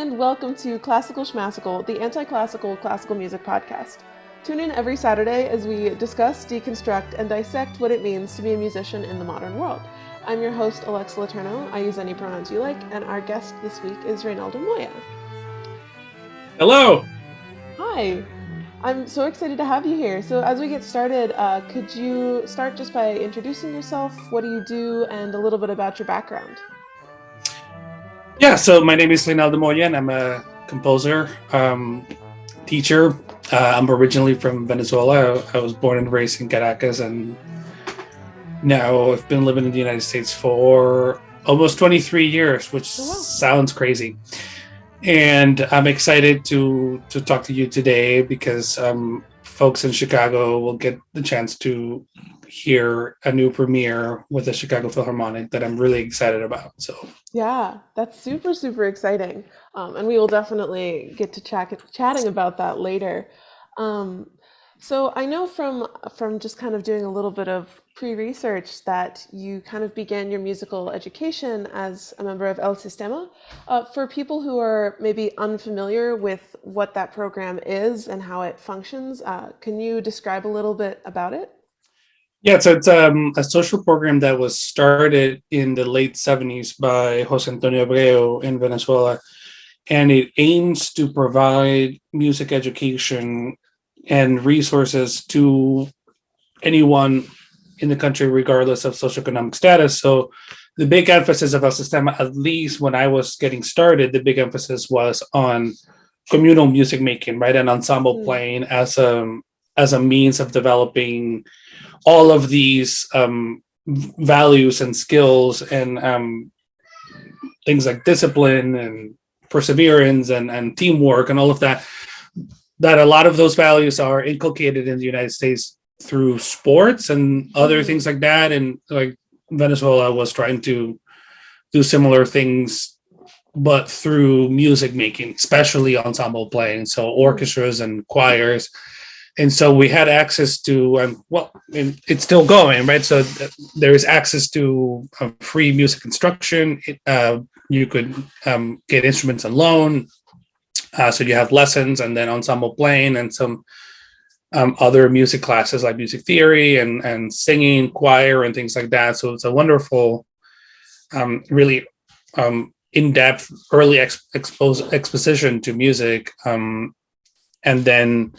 and welcome to Classical Schmassical, the anti-classical classical music podcast. Tune in every Saturday as we discuss, deconstruct, and dissect what it means to be a musician in the modern world. I'm your host, Alexa Laterno. I use any pronouns you like, and our guest this week is Reinaldo Moya. Hello! Hi! I'm so excited to have you here. So as we get started, could you start just by introducing yourself? What do you do? And a little bit about your background. Yeah, so my name is Reinaldo Moya, and I'm a composer, teacher. I'm originally from Venezuela. I was born and raised in Caracas, and now I've been living in the United States for almost 23 years, which sounds crazy. And I'm excited to talk to you today because folks in Chicago will get the chance to hear a new premiere with the Chicago Philharmonic that I'm really excited about. So yeah, that's super, super exciting. And we will definitely get to chatting about that later. So I know from just kind of doing a little bit of pre-research that you kind of began your musical education as a member of El Sistema. For people who are maybe unfamiliar with what that program is and how it functions, can you describe a little bit about it? yeah, so it's a social program that was started in the late 70s by Jose Antonio Abreu in Venezuela, and it aims to provide music education and resources to anyone in the country, regardless of socioeconomic status. So the big emphasis of El Sistema, at least when I was getting started, the big emphasis was on communal music making, right? And ensemble playing as a means of developing all of these values and skills and things like discipline and perseverance and teamwork and all of that a lot of those values are inculcated in the United States through sports and other things like that. And like Venezuela was trying to do similar things, but through music making, especially ensemble playing. So orchestras and choirs. And so we had access to, it's still going, right? So there is access to free music instruction. You could get instruments on loan. So you have lessons and then ensemble playing and some other music classes like music theory and singing, choir, and things like that. So it's a wonderful, really in-depth early exposition to music. And then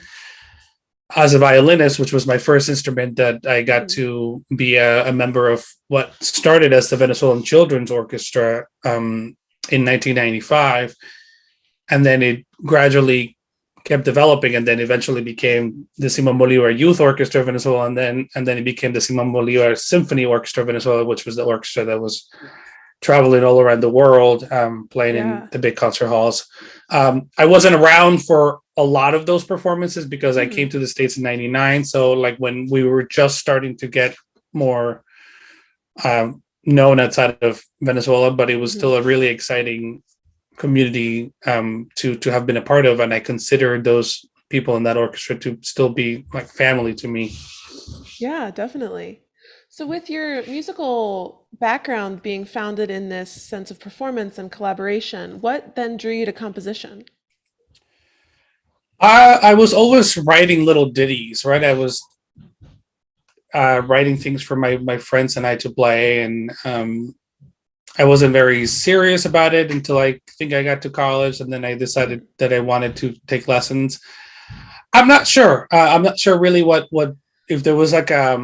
as a violinist, which was my first instrument, that I got to be a member of what started as the Venezuelan Children's Orchestra in 1995. And then it gradually kept developing, and then eventually became the Simón Bolívar Youth Orchestra of Venezuela, and then it became the Simón Bolívar Symphony Orchestra of Venezuela, which was the orchestra that was traveling all around the world, playing in the big concert halls. I wasn't around for a lot of those performances because I came to the States in '99. So like when we were just starting to get more known outside of Venezuela, but it was still a really exciting community to have been a part of, and I consider those people in that orchestra to still be like family to me. Yeah, definitely. So with your musical background being founded in this sense of performance and collaboration, what then drew you to composition? I was always writing little ditties, right? I was writing things for my friends and I to play, and I wasn't very serious about it until I think I got to college, and then I decided that I wanted to take lessons. I'm not sure. I'm not sure really what if there was like a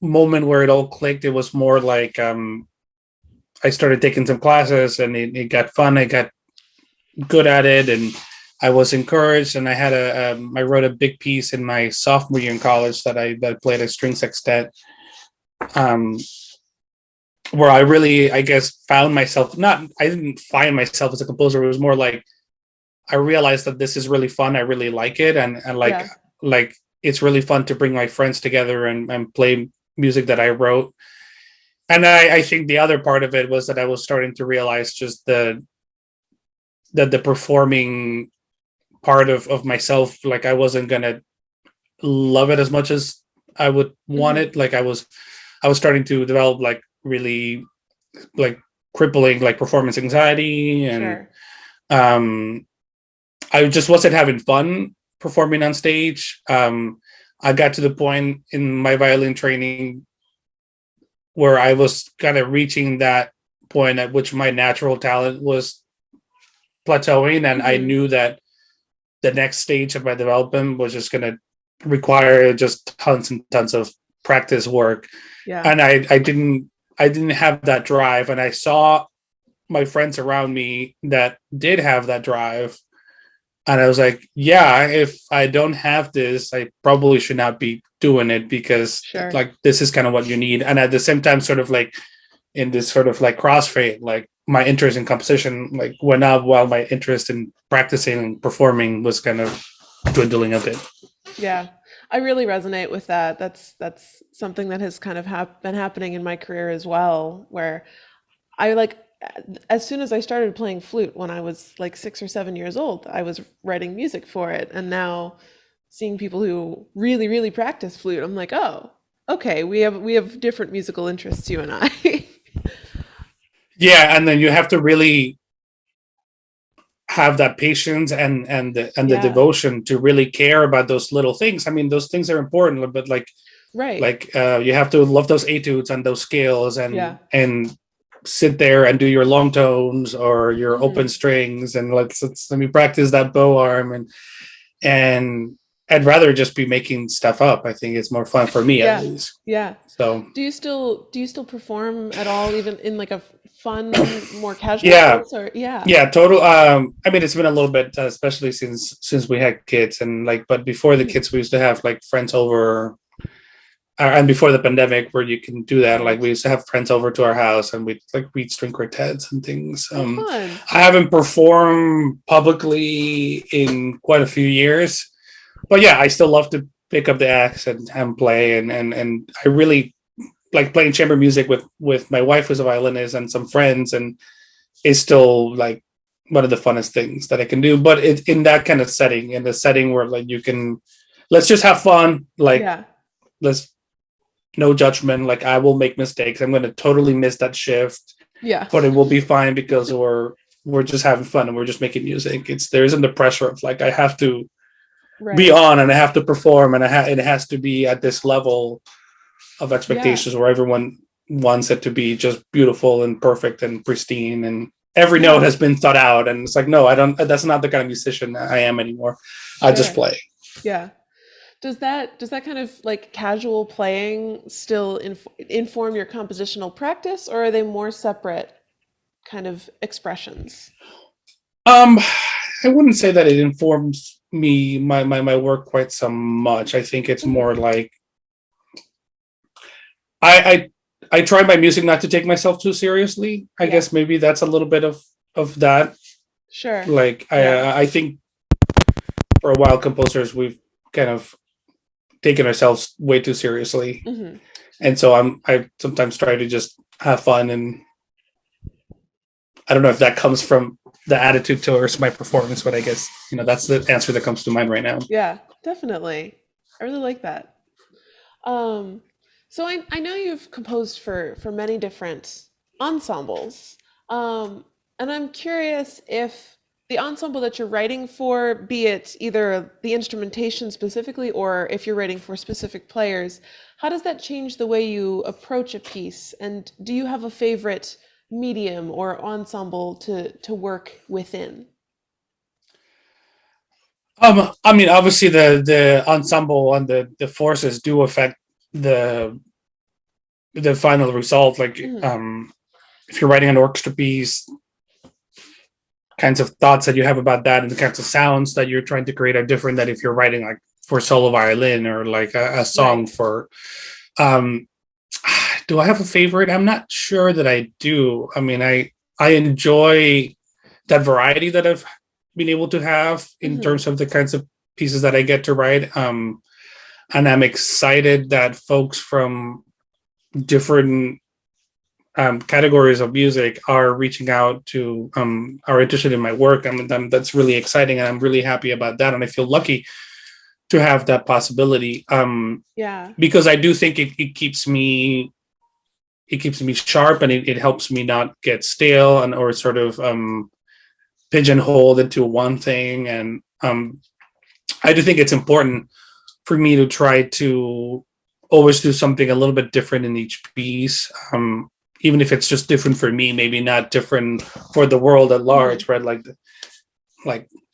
moment where it all clicked. It was more like I started taking some classes, and it got fun. I got good at it, and I was encouraged. And I had I wrote a big piece in my sophomore year in college that I played a string sextet. Where I really, I guess, found myself, I didn't find myself as a composer. It was more like I realized that this is really fun. I really like it. And like it's really fun to bring my friends together and play music that I wrote. And I think the other part of it was that I was starting to realize just that the performing part of myself, like I wasn't going to love it as much as I would want it. Like I was starting to develop like really like crippling like performance anxiety, and Sure. um, I just wasn't having fun performing on stage. I got to the point in my violin training where I was kind of reaching that point at which my natural talent was plateauing, and I Hmm. knew that the next stage of my development was just going to require just tons and tons of practice work, Yeah. and I didn't have that drive, and I saw my friends around me that did have that drive, and I was like, yeah, if I don't have this, I probably should not be doing it, because Sure. like this is kind of what you need. And at the same time, sort of like in this sort of like crossfade, like my interest in composition like went up while my interest in practicing and performing was kind of dwindling a bit. Yeah, I really resonate with that. That's something that has kind of been happening in my career as well, where I like as soon as I started playing flute when I was like 6 or 7 years old, I was writing music for it, and now seeing people who really, really practice flute, I'm like, oh, okay, we have different musical interests, you and I. Yeah, and then you have to really have that patience and the Yeah, devotion to really care about those little things. I mean, those things are important, but right. you have to love those etudes and those scales, Yeah. and sit there and do your long tones or your open Hmm. strings, and let me practice that bow arm, and I'd rather just be making stuff up. I think it's more fun for me, at Yeah. least. Yeah. So Do you still perform at all, even in like a fun, more casual yeah, sense, or yeah. yeah, total. I mean, it's been a little bit, especially since we had kids, and like, but before the Mhm. kids, we used to have like friends over, and before the pandemic, where you can do that, like Right. we used to have friends over to our house, and we'd like read string quartets and things. Oh, fun. I haven't performed publicly in quite a few years, but yeah, I still love to pick up the axe and play, and I really like playing chamber music with my wife, who's a violinist, and some friends, and it's still like one of the funnest things that I can do. But it's in that kind of setting, in the setting where like you can, let's just have fun, like Yeah. let's, no judgment. Like I will make mistakes. I'm going to totally miss that shift, Yeah. but it will be fine because we're just having fun and we're just making music. It's there isn't the pressure of like I have to be Right. on and I have to perform and it has to be at this level of Yeah. expectations where everyone wants it to be just beautiful and perfect and pristine, and every note Yeah. has been thought out. And it's like, no, I don't. That's not the kind of musician I am anymore. I just Sure. play. Yeah. Does that kind of like casual playing still inform your compositional practice, or are they more separate kind of expressions? Um, I wouldn't say that it informs me my work quite so much. I think it's Hmm. more like I I try my music not to take myself too seriously. I Yeah. guess maybe that's a little bit of that. Like, sure. Like Yeah. I think for a while composers we've kind of taken ourselves way too seriously, Hmm. and so I sometimes try to just have fun, and I don't know if that comes from the attitude towards my performance, but I guess that's the answer that comes to mind right now. Yeah, definitely. I really like that. Um, so I know you've composed for many different ensembles. Um, and I'm curious if the ensemble that you're writing for, be it either the instrumentation specifically or if you're writing for specific players, how does that change the way you approach a piece? And do you have a favorite medium or ensemble to work within? I mean, obviously the ensemble and the forces do affect the the final result. Like, Hmm. if you're writing an orchestra piece, kinds of thoughts that you have about that and the kinds of sounds that you're trying to create are different than if you're writing like for solo violin or like a Right. song for. Um, do I have a favorite? I'm not sure that I do. I mean, I enjoy that variety that I've been able to have in Hmm. terms of the kinds of pieces that I get to write. And I'm excited that folks from different categories of music are reaching out to are interested in my work. I mean, that's really exciting, and I'm really happy about that. And I feel lucky to have that possibility, Yeah. because I do think it keeps me it keeps me sharp, and it helps me not get stale and or sort of pigeonholed into one thing. And I do think it's important for me to try to always do something a little bit different in each piece, even if it's just different for me, maybe not different for the world at large, right? Like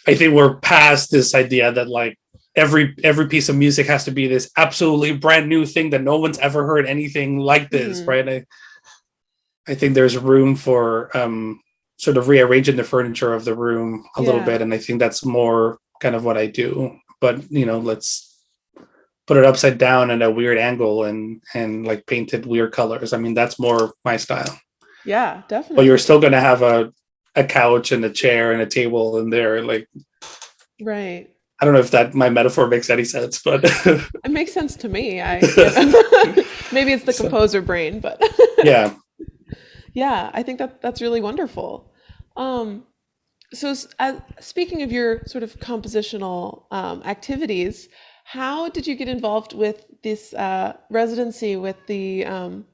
I think we're past this idea that like every piece of music has to be this absolutely brand new thing that no one's ever heard anything like this, right? I think there's room for sort of rearranging the furniture of the room a little bit, and I think that's more kind of what I do. But let's put it upside down at a weird angle and like painted weird colors. I mean, that's more my style. Yeah, definitely. But you're still going to have a couch and a chair and a table in there, like, right. I don't know if that my metaphor makes any sense, but it makes sense to me. Maybe it's the composer brain, but yeah. Yeah, I think that's really wonderful. So speaking of your sort of compositional activities, how did you get involved with this residency with the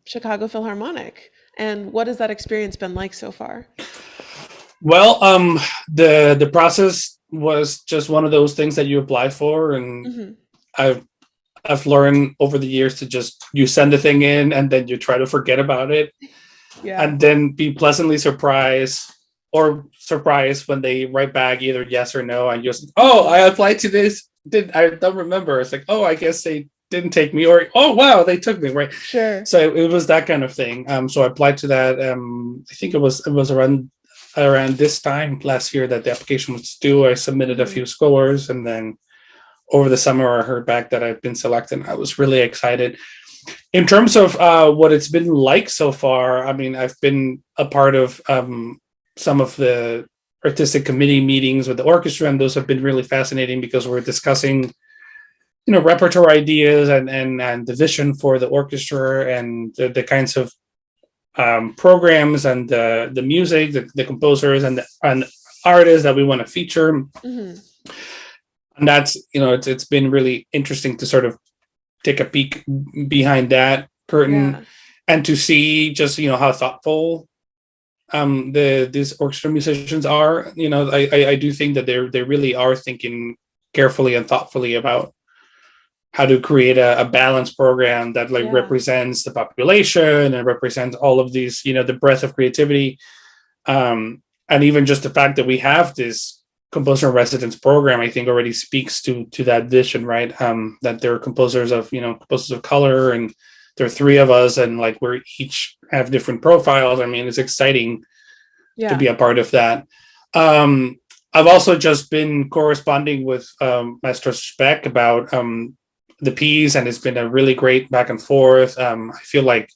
Chicago Philharmonic? And what has that experience been like so far? Well, the process was just one of those things that you apply for, and I've learned over the years to just you send the thing in and then you try to forget about it, and then be pleasantly surprised when they write back either yes or no, and you're just, oh, I applied to this. I don't remember. It's like, oh, I guess they didn't take me, or oh wow, they took me, right? Sure. So it was that kind of thing. So I applied to that. I think it was around this time last year that the application was due. I submitted a few scores, and then over the summer I heard back that I've been selected. I was really excited. In terms of what it's been like so far, I mean, I've been a part of some of the artistic committee meetings with the orchestra, and those have been really fascinating because we're discussing repertoire ideas and the vision for the orchestra and the kinds of programs and the music, the composers and artists that we want to feature. And that's it's been really interesting to sort of take a peek behind that curtain and to see just how thoughtful these orchestra musicians are. I do think that they really are thinking carefully and thoughtfully about how to create a balanced program that represents the population and represents all of these, the breadth of creativity. And even just the fact that we have this composer in residence program, I think already speaks to that vision, right? That there are composers of color, and there are three of us, and like we're each have different profiles. I mean, it's exciting to be a part of that. I've also just been corresponding with Maestro Speck about the piece, and it's been a really great back and forth. I feel like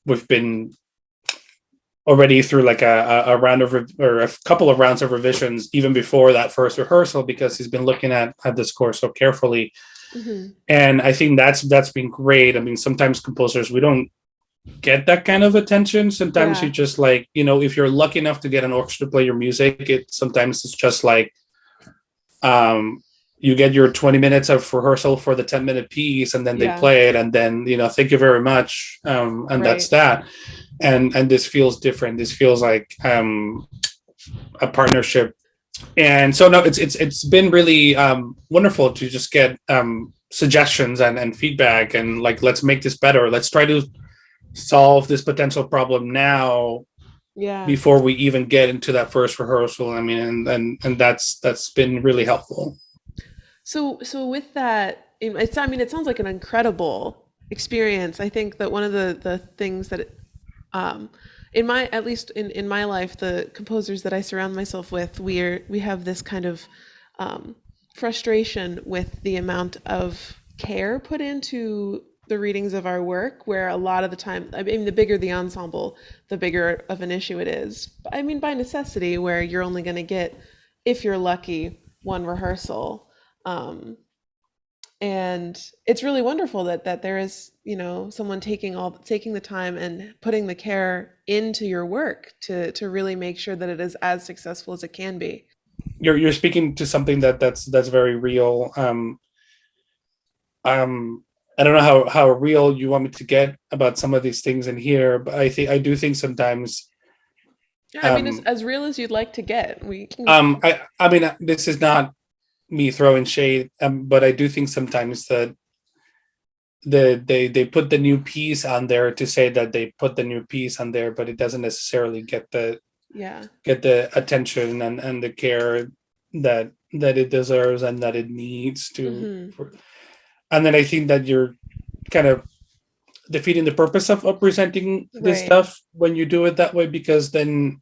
we've been already through like a round of or a couple of rounds of revisions even before that first rehearsal, because he's been looking at the score so carefully. And I think that's been great. I mean, sometimes composers, we don't get that kind of attention. Sometimes you just like, if you're lucky enough to get an orchestra to play your music, sometimes it's just like you get your 20 minutes of rehearsal for the 10-minute piece, and then they play it, and then thank you very much, and that's that. And this feels different. This feels like a partnership. And so no, it's been really wonderful to just get suggestions and feedback, and like, let's make this better. Let's try to solve this potential problem now, before we even get into that first rehearsal. I mean, and that's been really helpful. So with that, it sounds like an incredible experience. I think that one of the things that at least in my life, the composers that I surround myself with, we have this kind of frustration with the amount of care put into the readings of our work, where a lot of the time, I mean, the bigger the ensemble, the bigger of an issue it is. I mean, by necessity, where you're only going to get, if you're lucky, one rehearsal. And it's really wonderful that there is, someone taking the time and putting the care into your work to really make sure that it is as successful as it can be. You're speaking to something that's very real. I don't know how real you want me to get about some of these things in here, but I do think sometimes Yeah, I mean, um as real as you'd like to get. We can. I mean, this is not me throwing shade, but I do think sometimes that they put the new piece on there to say that they put the new piece on there, but it doesn't necessarily Yeah. get the attention and the care that it deserves and that it needs to. Mm-hmm. And then I think that you're kind of defeating the purpose of presenting this Right. stuff when you do it that way, because then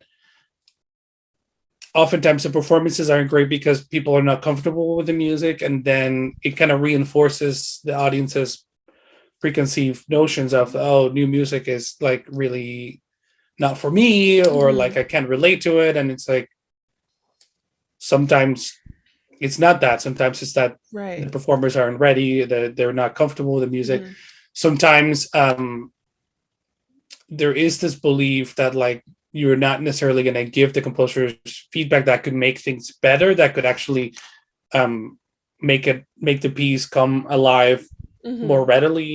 oftentimes the performances aren't great because people are not comfortable with the music, and then it kind of reinforces the audience's preconceived notions of, oh, new music is like really not for me, or Mm-hmm. like I can't relate to it. And it's like sometimes it's not that. Sometimes it's that the Right. performers aren't ready, that they're not comfortable with the music. Mm-hmm. Sometimes there is this belief that like you're not necessarily going to give the composers feedback that could make things better, that could actually um, make the piece come alive more Mm-hmm. readily.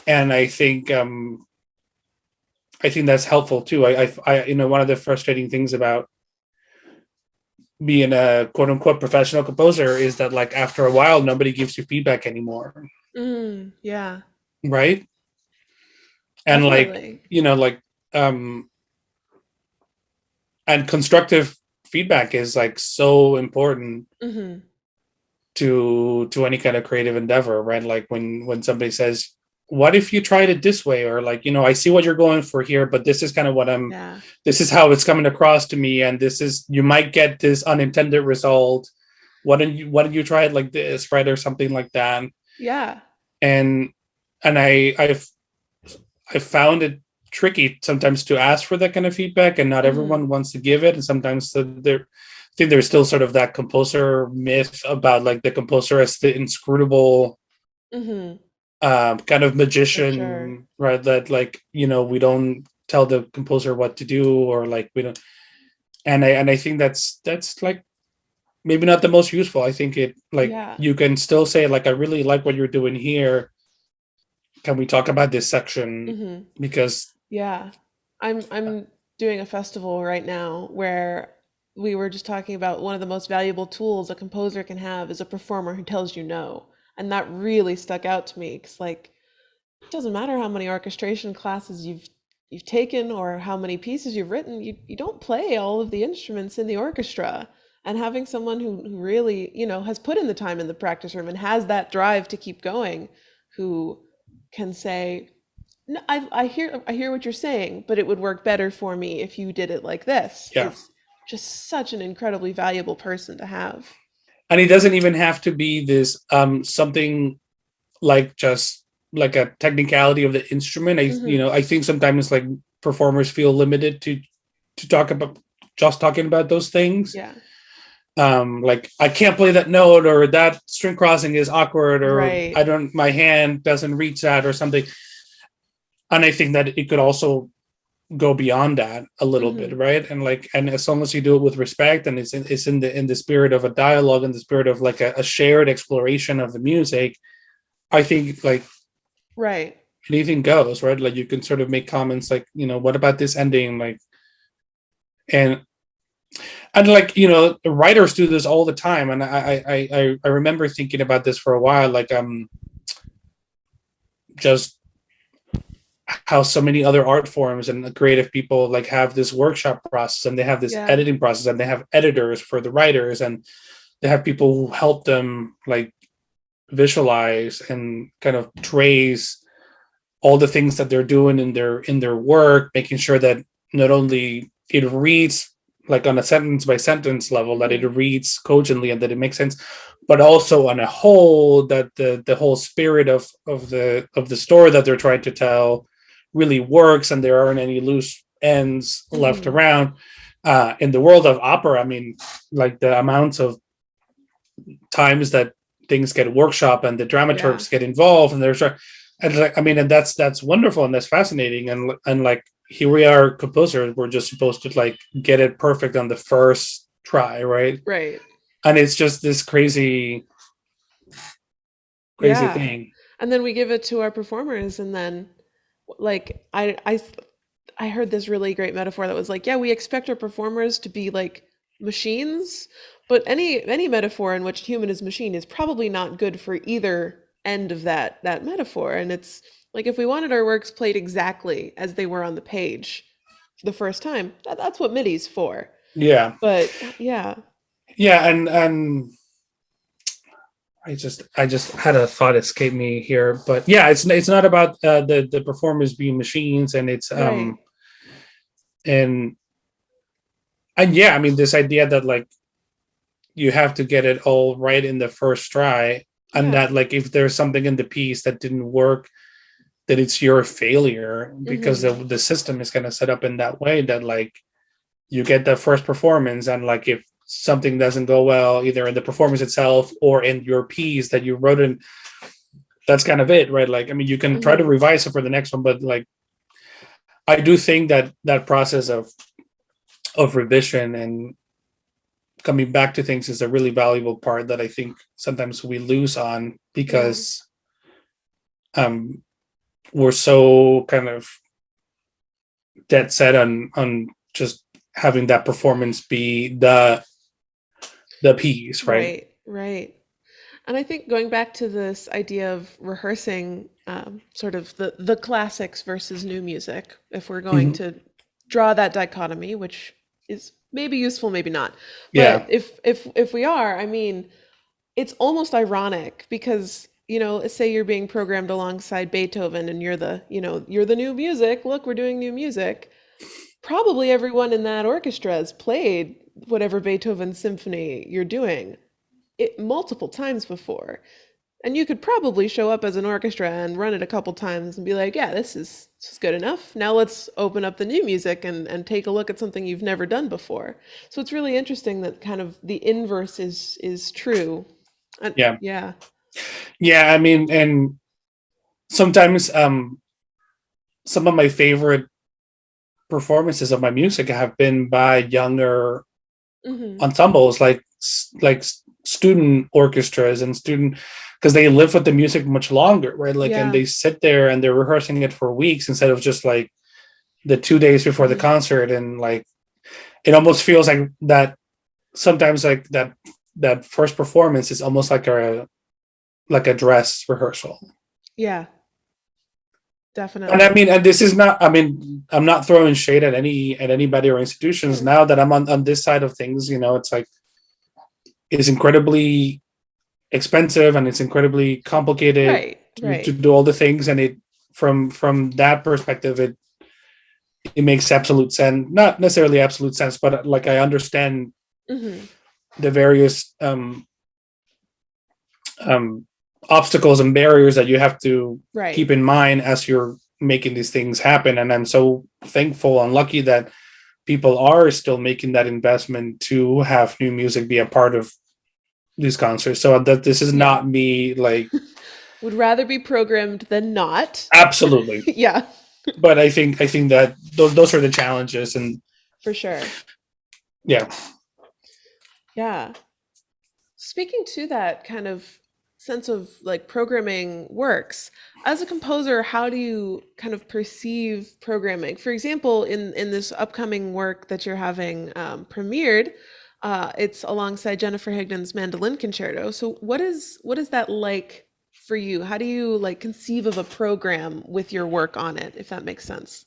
And I think that's helpful too. You know, one of the frustrating things about being a quote unquote professional composer is that like after a while nobody gives you feedback anymore, Mm, yeah. right? And like, Definitely. you know, like um and constructive feedback is like so important Mm-hmm. to any kind of creative endeavor, right? Like when somebody says, what if you tried it this way, or like, you know, I see what you're going for here, but this is kind of what I'm Yeah. this is how it's coming across to me, and this is, you might get this unintended result. Why don't you try it like this, right? Or something like that. Yeah. And I've found it tricky sometimes to ask for that kind of feedback, and not Mm-hmm. everyone wants to give it. And sometimes there, I think there's still sort of that composer myth about like the composer as the inscrutable Mm-hmm. kind of For sure. magician, right? That like, you know, we don't tell the composer what to do, or like we don't. And I think that's like maybe not the most useful. I think it like Yeah. you can still say like, I really like what you're doing here. Can we talk about this section? Mm-hmm. Because Yeah. I'm doing a festival right now where we were just talking about one of the most valuable tools a composer can have is a performer who tells you no. And that really stuck out to me because like it doesn't matter how many orchestration classes you've taken or how many pieces you've written, you don't play all of the instruments in the orchestra. And having someone who really, has put in the time in the practice room and has that drive to keep going, who can say, no, I hear what you're saying, but it would work better for me if you did it like this, yeah. is just such an incredibly valuable person to have. And it doesn't even have to be this something like just like a technicality of the instrument. Hmm. I think sometimes like performers feel limited to talk about just talking about those things. Yeah. Like I can't play that note, or that string crossing is awkward, or Right. I don't, my hand doesn't reach that, or something. And I think that it could also go beyond that a little bit, Hmm. right? And like, and as long as you do it with respect, and it's in the spirit of a dialogue, in the spirit of like a shared exploration of the music, I think like Right. anything goes, right? Like you can sort of make comments like, you know, what about this ending, like, and like, you know, writers do this all the time. And I remember thinking about this for a while, like just how so many other art forms and creative people like have this workshop process, and they have this Yeah. editing process, and they have editors for the writers, and they have people who help them like visualize and kind of trace all the things that they're doing in their work, making sure that not only it reads like on a sentence by sentence level, that it Hmm. reads cogently and that it makes sense, but also on a whole, that the whole spirit of the story that they're trying to tell really works, and there aren't any loose ends left Hmm. around. In the world of opera, I mean, like the amounts of times that things get workshop and the Yeah. dramaturgs get involved, and there's and like, I mean, and that's wonderful and that's fascinating, and like here we are composers, we're just supposed to like get it perfect on the first try, right? Right. And it's just this crazy Yeah. thing. And then we give it to our performers, and then like I heard this really great metaphor that was like, yeah, we expect our performers to be like machines, but any metaphor in which human is machine is probably not good for either end of that metaphor. And it's like if we wanted our works played exactly as they were on the page for the first time, that's what MIDI's for. Yeah. But yeah, Yeah, and I just had a thought escape me here, but yeah, it's not about the performers being machines, and it's right. and and yeah, I mean this idea that like you have to get it all right in the first try, and Yeah. that like if there's something in the piece that didn't work, that it's your failure because Hmm. the system is kind of set up in that way that like you get the first performance, and like if something doesn't go well either in the performance itself or in your piece that you wrote in, that's kind of it, right? Like I mean you can try to Hmm. revise it for the next one, but like I do think that that process of revision and coming back to things is a really valuable part that I think sometimes we lose on Yeah. because um we're so kind of dead set on just having that performance be the piece, right? Right. Right. And I think going back to this idea of rehearsing sort of the classics versus new music, if we're going Mm-hmm. to draw that dichotomy, which is maybe useful, maybe not. But Yeah. if we are, I mean, it's almost ironic because, say you're being programmed alongside Beethoven and you're the new music. Look, we're doing new music. Probably everyone in that orchestra has played whatever Beethoven symphony you're doing it multiple times before. And you could probably show up as an orchestra and run it a couple times and be like, yeah, this is good enough. Now let's open up the new music and take a look at something you've never done before. So it's really interesting that kind of the inverse is true. And Yeah. yeah. Yeah, I mean, and sometimes some of my favorite performances of my music have been by younger Hmm. ensembles, like student orchestras and student, because they live with the music much longer, right? Like, and Yeah. they sit there and they're rehearsing it for weeks instead of just like the 2 days before the Hmm. concert, and like it almost feels like that sometimes like that first performance is almost like a dress rehearsal. Yeah, And I definitely. mean, and this is not, I mean, I'm not throwing shade at anybody or institutions. Sure. Now that I'm on this side of things, it's like it's incredibly expensive and it's incredibly complicated Right, to right. do all the things, and it from that perspective it makes absolute sense, not necessarily absolute sense, but like I understand Hmm. the various um obstacles and barriers that you have to Right. keep in mind as you're making these things happen, and I'm so thankful and lucky that people are still making that investment to have new music be a part of these concerts, so that this is Yeah. not me like Would rather be programmed than not. absolutely. Yeah, But I think that those are the challenges, and for sure. yeah. Yeah. Speaking to that kind of sense of like programming works, as a composer, how do you kind of perceive programming? For example, in this upcoming work that you're having premiered, it's alongside Jennifer Higdon's Mandolin Concerto. So what is that like for you? How do you like conceive of a program with your work on it, if that makes sense?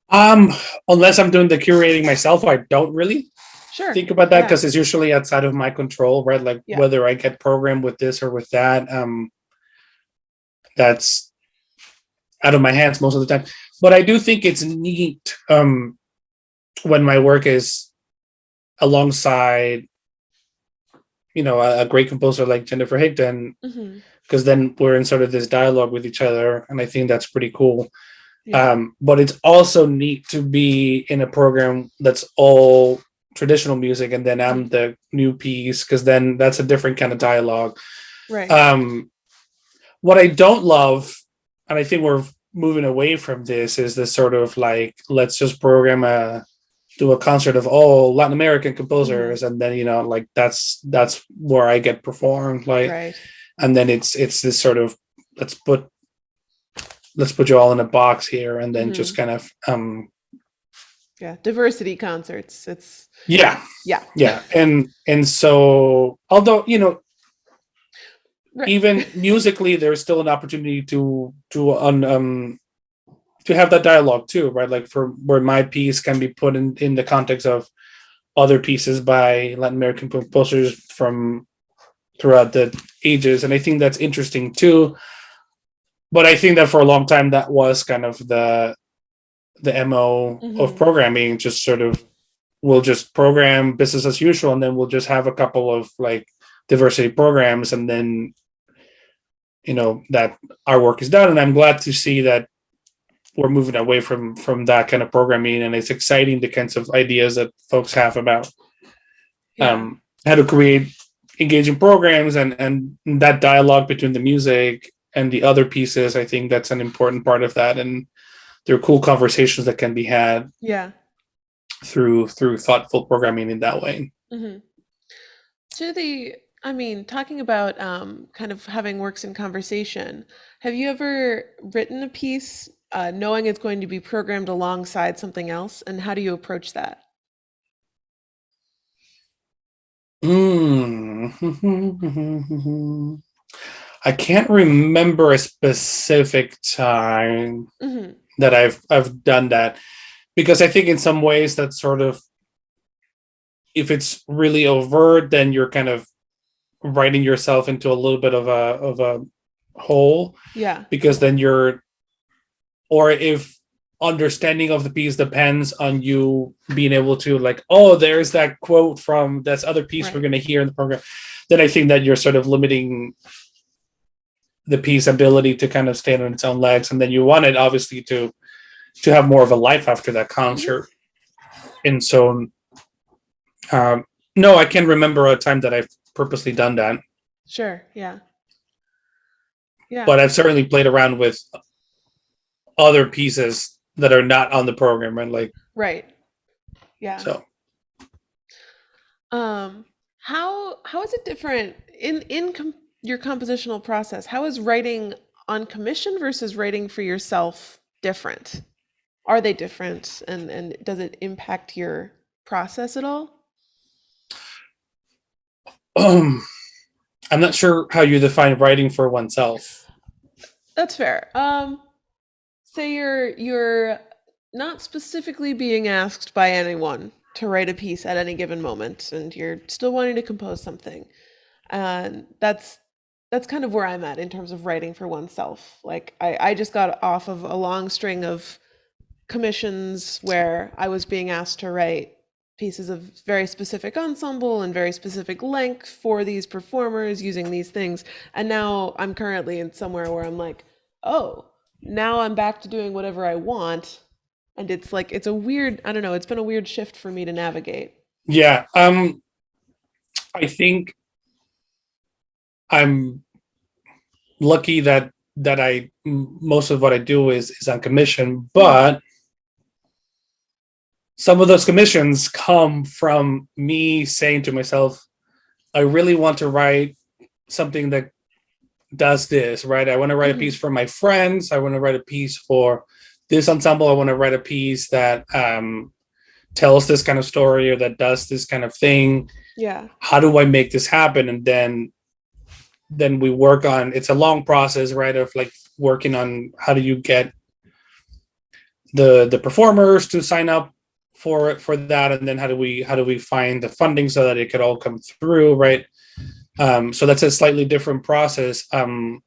um Unless I'm doing the curating myself, I don't really Sure. think about that Yeah. because it's usually outside of my control, right? Like Yeah. whether I get programmed with this or with that, that's out of my hands most of the time. But I do think it's neat when my work is alongside, a great composer like Jennifer Higdon, Hmm. because then we're in sort of this dialogue with each other, and I think that's pretty cool. Yeah. But it's also neat to be in a program that's all traditional music, and then I'm Hmm. the new piece, because then that's a different kind of dialogue. Right. Um, what I don't love, and I think we're moving away from this, is this sort of like let's just program do a concert of all Latin American Hmm. composers, and then like that's where I get performed. Like Right. and then it's this sort of let's put you all in a box here, and then just kind of diversity concerts. It's yeah. yeah. And so, although Right. even musically, there's still an opportunity to have that dialogue too, right? Like for where my piece can be put in the context of other pieces by Latin American composers from throughout the ages, and I think that's interesting too. But I think that for a long time that was kind of the MO of programming, just sort of we'll just program business as usual, and then we'll just have a couple of like diversity programs, and then that our work is done. And I'm glad to see that we're moving away from that kind of programming, and it's exciting the kinds of ideas that folks have about how to create engaging programs and that dialogue between the music and the other pieces. I think that's an important part of that, and there are cool conversations that can be had through thoughtful programming in that way. Talking about kind of having works in conversation, have you ever written a piece knowing it's going to be programmed alongside something else, and how do you approach that? I can't remember a specific time that I've done that, because I think in some ways that's sort of, if it's really overt, then you're kind of writing yourself into a little bit of a hole. Yeah. Because then or if understanding of the piece depends on you being able to like, oh, there's that quote from this other piece we're going to hear in the program, then I think that you're sort of limiting the piece ability to kind of stand on its own legs. And then you want it obviously to have more of a life after that concert. And so, no, I can't remember a time that I've purposely done that. Sure. Yeah. But I've certainly played around with other pieces that are not on the program, and like so how is it different in your compositional process? How is writing on commission versus writing for yourself different? Are they different, and does it impact your process at all? I'm not sure how you define writing for oneself. That's fair. Say you're not specifically being asked by anyone to write a piece at any given moment, and you're still wanting to compose something. And that's kind of where I'm at in terms of writing for oneself. Like I just got off of a long string of commissions where I was being asked to write pieces of very specific ensemble and very specific length for these performers using these things. And now I'm currently in somewhere where I'm like, oh, now I'm back to doing whatever I want. And it's like, it's a weird, I don't know, it's been a weird shift for me to navigate. Yeah. I think I'm lucky that most of what I do is on commission, but some of those commissions come from me saying to myself, I really want to write something that does this, right? I want to write a piece for my friends. I want to write a piece for this ensemble. I want to write a piece that tells this kind of story, or that does this kind of thing. Yeah. How do I make this happen? And then we work on, it's a long process, right? Of like working on how do you get the performers to sign up for that, and then how do we find the funding so that it could all come through, right? So that's a slightly different process, and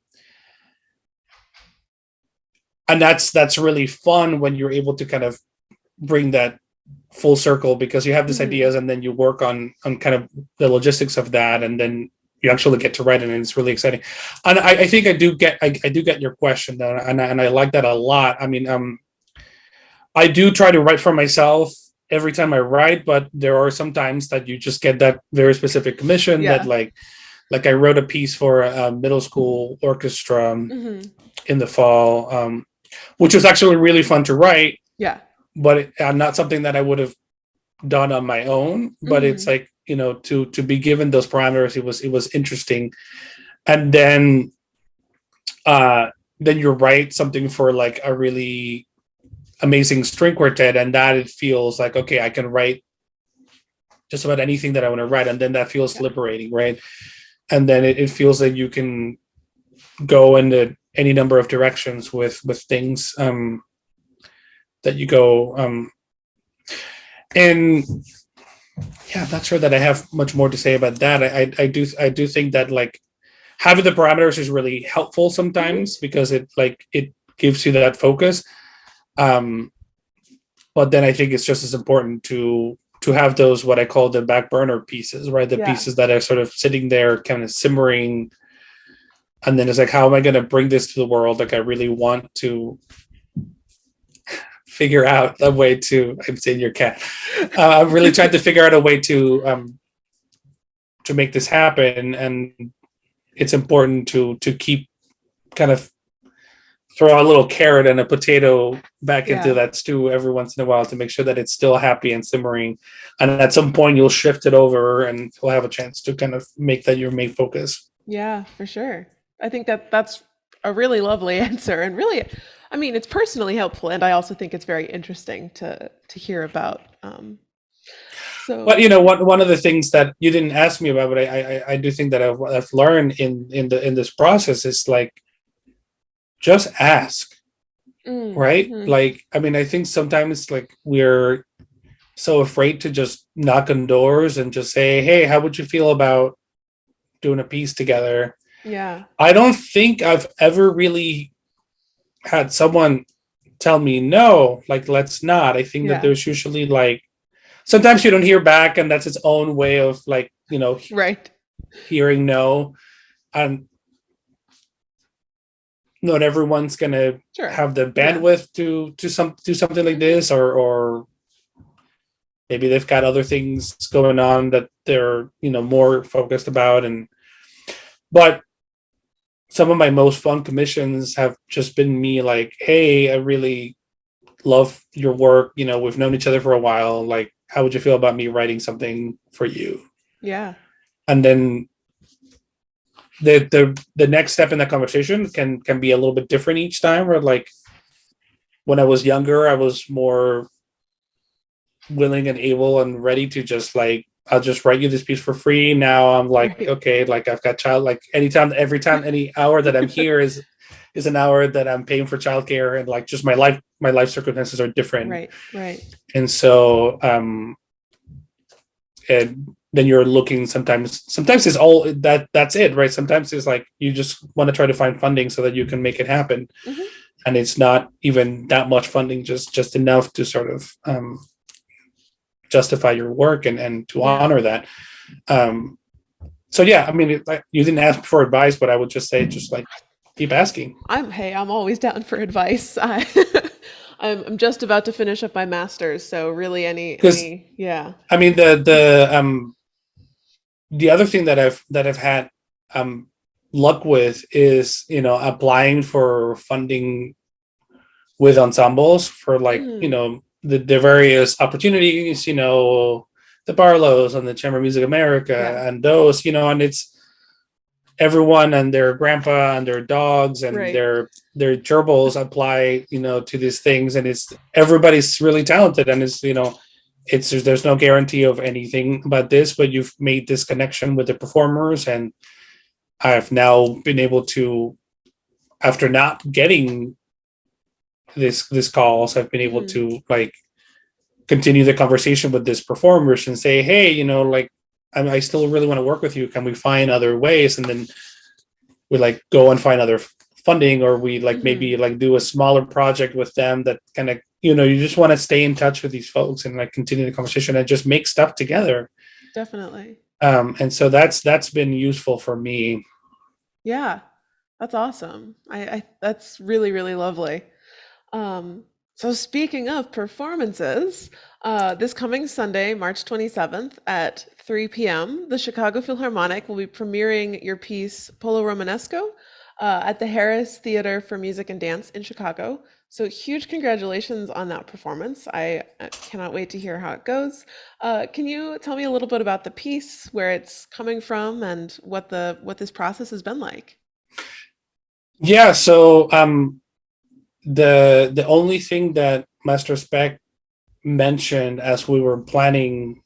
that's really fun when you're able to kind of bring that full circle, because you have these ideas, and then you work on kind of the logistics of that, and then you actually get to write it, and it's really exciting. And I think I do get your question, and I like that a lot. I mean, I do try to write for myself every time I write, but there are some times that you just get that very specific commission that like I wrote a piece for a middle school orchestra in the fall, which was actually really fun to write. Yeah. But not something that I would have done on my own. But it's like, to be given those parameters, it was interesting. and then you write something for like a really amazing string quartet, and that it feels like, okay, I can write just about anything that I want to write, and then that feels Yeah. liberating, right? And then it feels like you can go into any number of directions with things that you go and yeah, I'm not sure that I have much more to say about that. I do think that like having the parameters is really helpful Hmm. sometimes because it gives you that focus. Um, but then I think it's just as important to have those what I call the back burner pieces, right? The Yeah. pieces that are sort of sitting there, kind of simmering, and then it's like, how am I going to bring this to the world? Like, I really want to figure out a way to. I'm saying your cat. I'm really trying to figure out a way to make this happen, and it's important to keep kind of throw a little carrot and a potato back into Yeah. that stew every once in a while to make sure that it's still happy and simmering. And at some point, you'll shift it over, and you'll have a chance to kind of make that your main focus. Yeah, for sure. I think that that's a really lovely answer, and really, I mean, it's personally helpful, and I also think it's very interesting to hear about. But So one of the things that you didn't ask me about, but I do think that I've learned in this process is like just ask, right? mhm. Like, I mean, I think sometimes like we're so afraid to just knock on doors and just say, hey, how would you feel about doing a piece together? Yeah, I don't think I've ever really had someone tell me no, like let's not. I think that yeah, there's usually like sometimes you don't hear back, and that's its own way of like right. hearing no. And not everyone's gonna Sure. have the Yeah. bandwidth to do something like Mhm. this, or maybe they've got other things going on that they're more focused about. And but some of my most fun commissions have just been me like, hey, I really love your work, we've known each other for a while, like how would you feel about me writing something for you? Yeah. And then the next step in that conversation can be a little bit different each time, where like when I was younger I was more willing and able and ready to just like, I'll just write you this piece for free. Now I'm like, Right. okay, like I've got child, like every time, any hour that I'm here is an hour that I'm paying for childcare, and like just my life circumstances are different. Right. Right. And so and then you're looking, sometimes it's all that's it, right? Sometimes it's like you just want to try to find funding so that you can make it happen, Hmm. and it's not even that much funding, just enough to sort of justify your work and to Yeah. honor that. Um, so yeah, I mean, you didn't ask for advice, but I would just say, just like keep asking. I'm always down for advice. I'm just about to finish up my master's, so really Because yeah. I mean, the other thing that I've had um, luck with is applying for funding with ensembles for like Mm, the various opportunities, the Barlows and the Chamber of Music yeah. America and those, and it's everyone and their grandpa and their dogs and Right. their gerbils apply to these things, and it's everybody's really talented, and it's it's there's no guarantee of anything about this, but you've made this connection with the performers. And I've now been able to, after not getting this calls, I've been able Mm, to like continue the conversation with this performers and say, hey, like I still really want to work with you, can we find other ways? And then we like go and find other funding, or we like maybe mhm. like do a smaller project with them that kind of you just want to stay in touch with these folks and like continue the conversation and just make stuff together. Definitely. And so that's been useful for me. Yeah. That's awesome. I that's really, really lovely. Um, so speaking of performances, this coming Sunday, March 27th at 3 p.m., the Chicago Philharmonic will be premiering your piece Polo Romanesco at the Harris Theater for Music and Dance in Chicago. So huge congratulations on that performance. I cannot wait to hear how it goes. Can you tell me a little bit about the piece, where it's coming from, and what this process has been like? Yeah, so the only thing that Master Speck mentioned as we were planning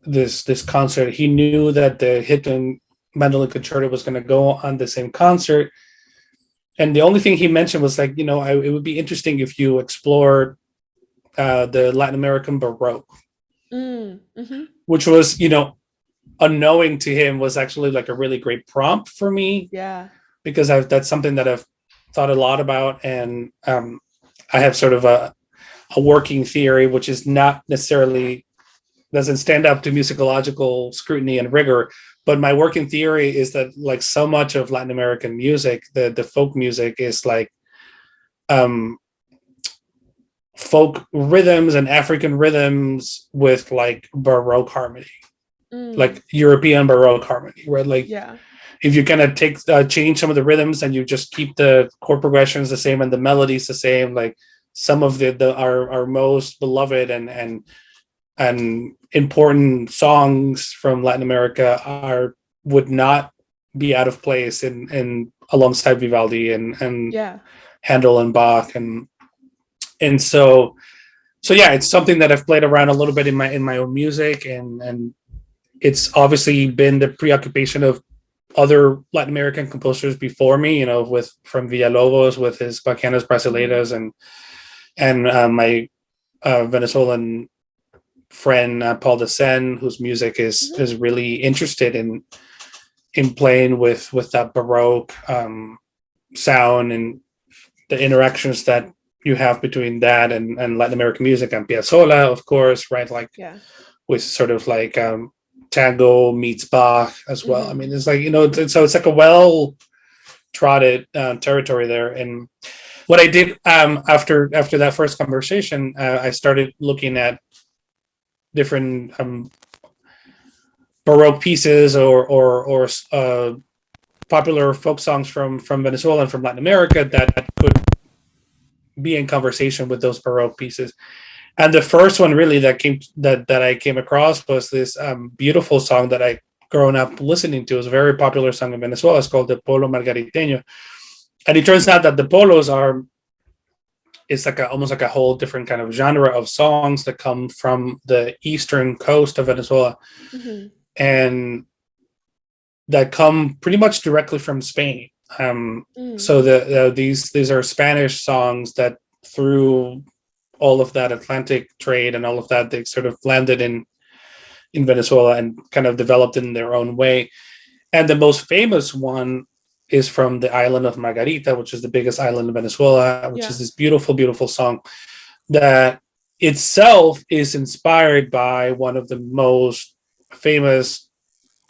this concert, he knew that the Hitler Mandolin Concerto was going to go on the same concert, and the only thing he mentioned was like, it would be interesting if you explored the Latin American Baroque, Mm-hmm. which was, unknowing to him, was actually like a really great prompt for me, Yeah. because that's something that I've thought a lot about, and I have sort of a working theory, which is not necessarily doesn't stand up to musicological scrutiny and rigor. But my working theory is that, like, so much of Latin American music, the folk music, is like folk rhythms and African rhythms with like Baroque harmony, Mm. like European Baroque harmony, right? Like, Yeah. if you kind of change some of the rhythms and you just keep the chord progressions the same and the melodies the same, like some of our most beloved and important songs from Latin America would not be out of place in alongside Vivaldi and Yeah. Handel and Bach, and so yeah, it's something that I've played around a little bit in my own music, and it's obviously been the preoccupation of other Latin American composers before me, from Villalobos with his Bachianas Hmm. Brasileiras, and my Venezuelan friend Paul de Sen, whose music Hmm. is really interested in playing with that Baroque sound, and the interactions that you have between that and Latin American music, and Piazzolla, of course, right? Like, Yeah. with sort of like tango meets Bach as well. I Hmm. mean, it's like, so it's like a well trotted territory there. And what I did after that first conversation, I started looking at different Baroque pieces or popular folk songs from Venezuela and from Latin America that could be in conversation with those Baroque pieces. And the first one really that I came across was this beautiful song that I grown up listening to. It's a very popular song in Venezuela. It's called the Polo Margariteño, and it turns out that the polos are it's like almost like a whole different kind of genre of songs that come from the eastern coast of Venezuela, Hmm. and that come pretty much directly from Spain. Mm. So these are Spanish songs that, through all of that Atlantic trade and all of that, they sort of landed in Venezuela and kind of developed in their own way. And the most famous one is from the island of Margarita, which is the biggest island in Venezuela, which is Yeah. this beautiful, beautiful song that itself is inspired by one of the most famous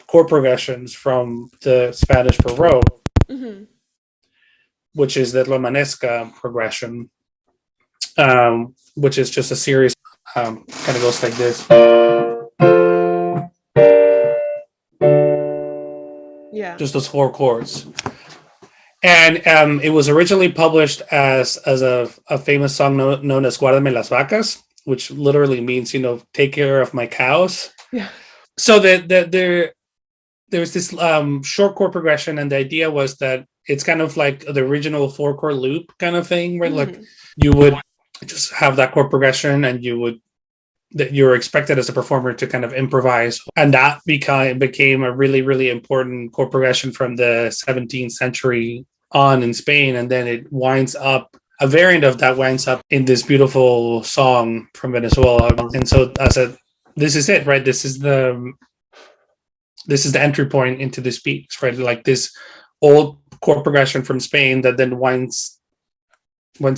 chord progressions from the Spanish Baroque, Hmm. which is the Romanesca progression, which is just a series, kind of goes like this. Yeah. Just those four chords. And it was originally published as a famous song known as Guárdame las vacas, which literally means, take care of my cows. Yeah. So there's this short chord progression, and the idea was that it's kind of like the original four chord loop kind of thing, right? Like, Hmm. you would just have that chord progression, and that you're expected as a performer to kind of improvise, and that became a really, really important chord progression from the 17th century on in Spain, and then it winds up. A variant of that winds up in this beautiful song from Venezuela, and so this is it, right? This is the entry point into this piece, right? Like this old chord progression from Spain that then winds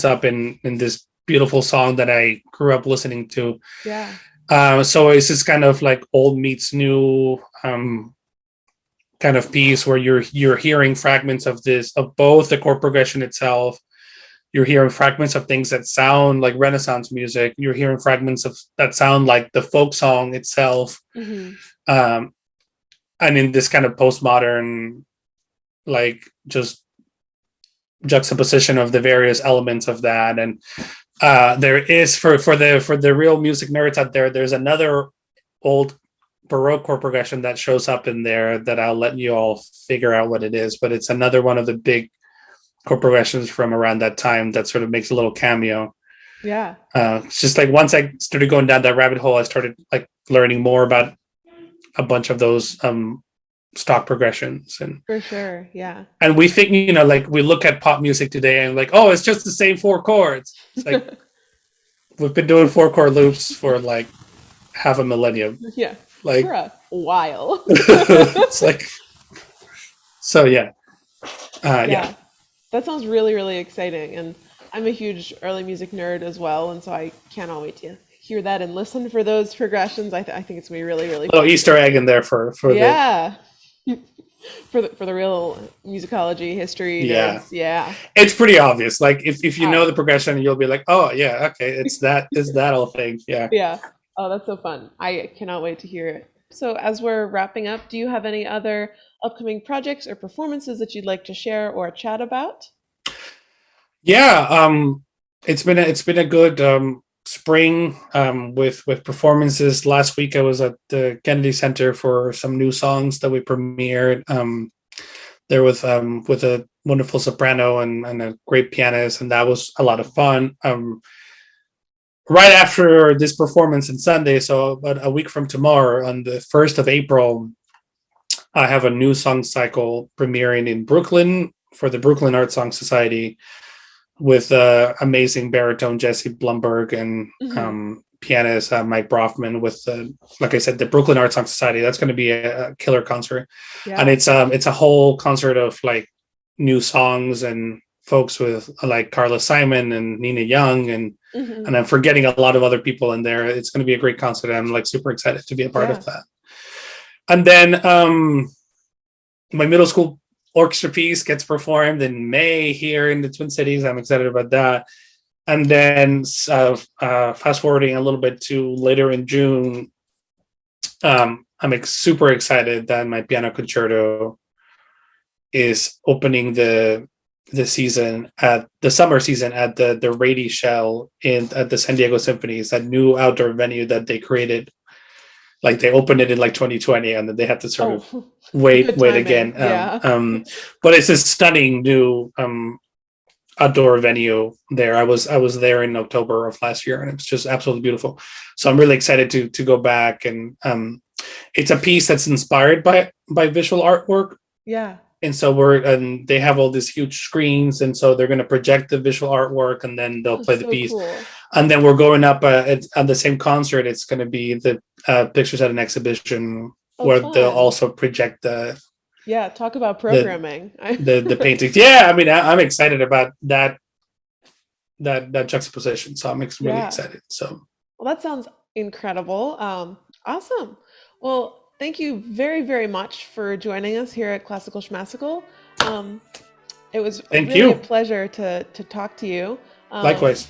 up in this beautiful song that I grew up listening to. Yeah. So it's this kind of like old meets new kind of piece where you're hearing fragments of both the chord progression itself. You're hearing fragments of things that sound like Renaissance music. You're hearing fragments that sound like the folk song itself. Hmm. Um, and in this kind of postmodern, like, just juxtaposition of the various elements of that. And there is for the real music nerds out there, there's another old Baroque chord progression that shows up in there that I'll let you all figure out what it is. But it's another one of the big chord progressions from around that time that sort of makes a little cameo. Yeah. It's just like once I started going down that rabbit hole, I started like learning more about a bunch of those stock progressions. And For sure. Yeah. and we think, you know, like we look at pop music today and like, oh, it's just the same four chords. It's like we've been doing four chord loops for like half a millennium. Yeah. Like For a while. it's like so yeah. Yeah. Yeah. That sounds really, really exciting. And I'm a huge early music nerd as well, and so I cannot wait to hear that and listen for those progressions. I think it's gonna be really, really Little fun. Easter egg in there for the Yeah. For the real musicology history yeah. nerds. Yeah. It's pretty obvious. Like if you know Ah, the progression, you'll be like, oh yeah, okay, it's that whole thing. Yeah. yeah. Oh, that's so fun. I cannot wait to hear it. So as we're wrapping up, do you have any other upcoming projects or performances that you'd like to share or chat about? Yeah. It's been a good spring with performances. Last week I was at the Kennedy Center for some new songs that we premiered. There with a wonderful soprano and a great pianist, and that was a lot of fun. Right after this performance on Sunday, so about a week from tomorrow, on the 1st of April, I have a new song cycle premiering in Brooklyn for the Brooklyn Art Song Society with amazing baritone Jesse Blumberg and Hmm. pianist Mike Brofman with, like I said, the Brooklyn Art Song Society. That's going to be a killer concert, and Yeah. it's a whole concert of like new songs and folks with like Carla Simon and Nina Young Hmm. and I'm forgetting a lot of other people in there. It's going to be a great concert. I'm like super excited to be a part Yeah. of that. And then my middle school orchestra piece gets performed in May here in the Twin Cities. I'm excited about that. And then fast forwarding a little bit to later in June, I'm super excited that my piano concerto is opening the summer season at the Rady Shell in at the San Diego Symphony. It's that new outdoor venue that they created. Like they opened it in like 2020, and then they had to sort of Oh, wait good timing. again. Yeah. But it's a stunning new outdoor venue there. I was there in October of last year, and it was just absolutely beautiful. So I'm really excited to go back, and it's a piece that's inspired by visual artwork, Yeah. and so they have all these huge screens, and so they're going to project the visual artwork, and then they'll Oh, play the so piece, cool. and then we're going up on the same concert. It's going to be the pictures at an exhibition Oh, where they'll fun. also project Yeah, talk about the programming. the paintings. Yeah, I mean, I'm excited about that juxtaposition, so I'm really Yeah. excited. So Well, that sounds incredible. Awesome. Well, thank you very, very much for joining us here at Classical Schmassical. Um, it was thank really a you. pleasure to talk to you. Um, Likewise.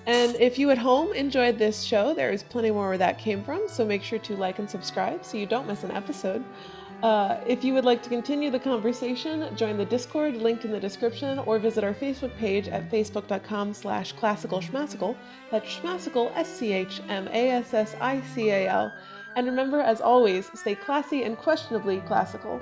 and if you at home enjoyed this show, there is plenty more where that came from, so make sure to like and subscribe so you don't miss an episode. If you would like to continue the conversation, join the Discord linked in the description, or visit our Facebook page at facebook.com/classicalschmassical. That's Schmassical, Schmassical. And remember, as always, stay classy and questionably classical.